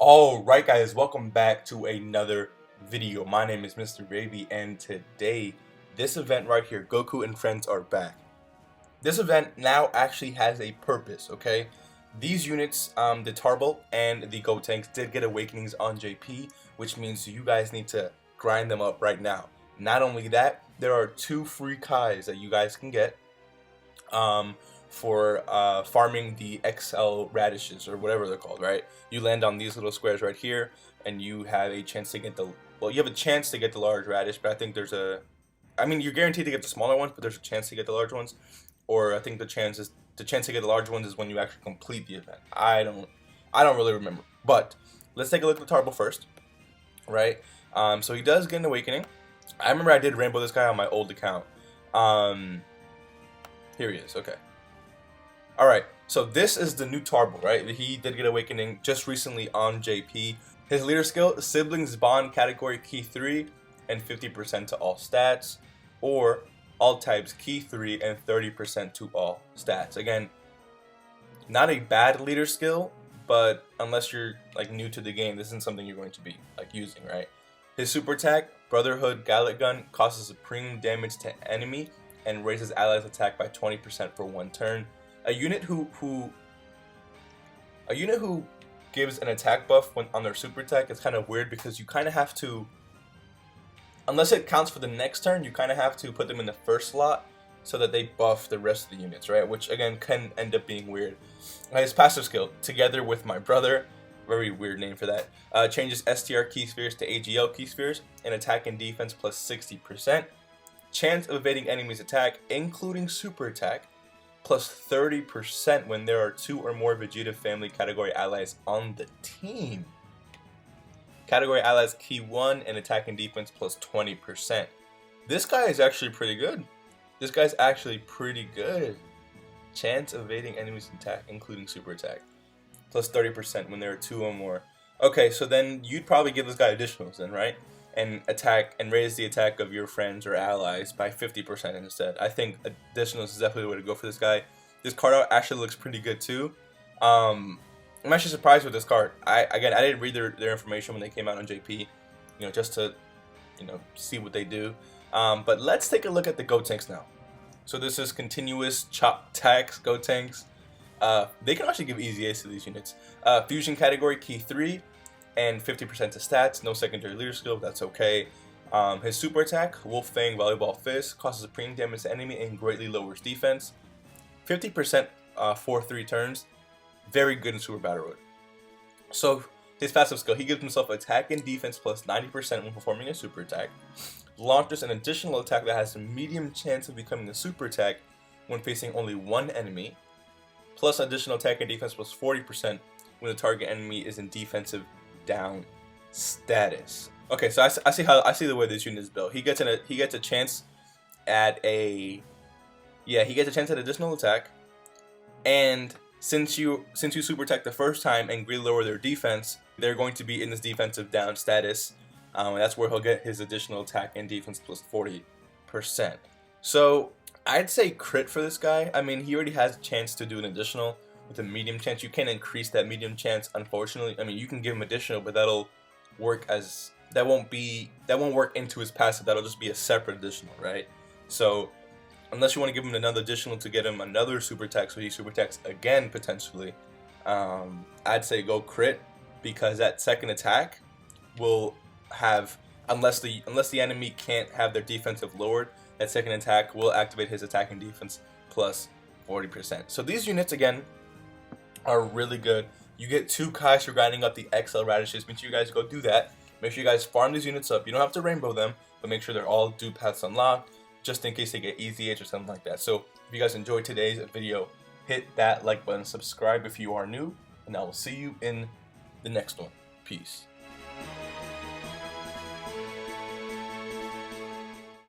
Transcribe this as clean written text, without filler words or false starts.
Alright guys, welcome back to another video. My name is Mr. Baby, and today, this event right here, Goku and Friends are back. This event now actually has a purpose, okay? These units, the TARBLE and the GOTENKS did get awakenings on JP, which means you guys need to grind them up right now. Not only that, there are 2 free KAIS that you guys can get for farming the XL radishes, or whatever they're called, right? You land on these little squares right here, and you have a chance to get the, well, you have a chance to get the large radish, but I think there's a, I mean, you're guaranteed to get the smaller ones, but there's a chance to get the large ones, or I think the chance to get the large ones is when you actually complete the event. I don't really remember, but let's take a look at the TARBLE first, right? So he does get an awakening. I remember I did rainbow this guy on my old account. Here he is. Okay. Alright, so this is the new TARBLE, right? He did get awakening just recently on JP. His leader skill, siblings bond category key 3 and 50% to all stats, or all types key 3 and 30% to all stats. Again, not a bad leader skill, but unless you're like new to the game, this isn't something you're going to be like using, right? His super attack, Brotherhood Gallet Gun, causes supreme damage to enemy and raises allies attack by 20% for 1 turn. A unit who gives an attack buff when on their super attack is kind of weird, because you kind of have to, unless it counts for the next turn, you kind of have to put them in the first slot so that they buff the rest of the units, right? Which again can end up being weird. His passive skill, Together with My Brother, very weird name for that, changes STR key spheres to AGL key spheres and attack and defense plus 60%. Chance of evading enemies attack, including super attack, plus 30% when there are 2 or more Vegeta family category allies on the team. Category allies key 1 and attack and defense plus 20%. This guy is actually pretty good. This guy's actually pretty good. Chance of evading enemies attack, including super attack, plus 30% when there are 2 or more. Okay, so then you'd probably give this guy additionals then, right? And attack and raise the attack of your friends or allies by 50% instead. I think additionals is definitely the way to go for this guy. This card out actually looks pretty good too. I'm actually surprised with this card. I didn't read their information when they came out on JP, you know, just to, you know, see what they do. But let's take a look at the GOTENKS now. So this is continuous chop tax GOTENKS. They can actually give easy A's to these units. Fusion category key 3 and 50% to stats, no secondary leader skill, that's okay. His super attack, Wolf Fang Volleyball Fist, causes supreme damage to enemy and greatly lowers defense. 50% for 3 turns, very good in Super Battle Road. So his passive skill, he gives himself attack and defense plus 90% when performing a super attack. Launches an additional attack that has a medium chance of becoming a super attack when facing only 1 enemy, plus additional attack and defense plus 40% when the target enemy is in defensive down status. Okay, so I see the way this unit is built. He gets a chance at additional attack, and since you super attack the first time and greatly lower their defense, they're going to be in this defensive down status, and that's where he'll get his additional attack and defense plus 40%. So I'd say crit for this guy. I mean, he already has a chance to do an additional with a medium chance. You can't increase that medium chance, unfortunately. I mean, you can give him additional, but that'll work as that won't work into his passive. That'll just be a separate additional, right? So unless you want to give him another additional to get him another super attack, so he super attacks again potentially, I'd say go crit, because that second attack will have, unless the enemy can't have their defensive lowered, that second attack will activate his attack and defense plus 40%. So these units again are really good. You get 2 KAIS for grinding up the XL radishes. Make sure you guys go do that. Make sure you guys farm these units up. You don't have to rainbow them, but make sure they're all dupe paths unlocked, just in case they get easy H or something like that. So if you guys enjoyed today's video, hit that like button, subscribe if you are new, and I will see you in the next one. Peace.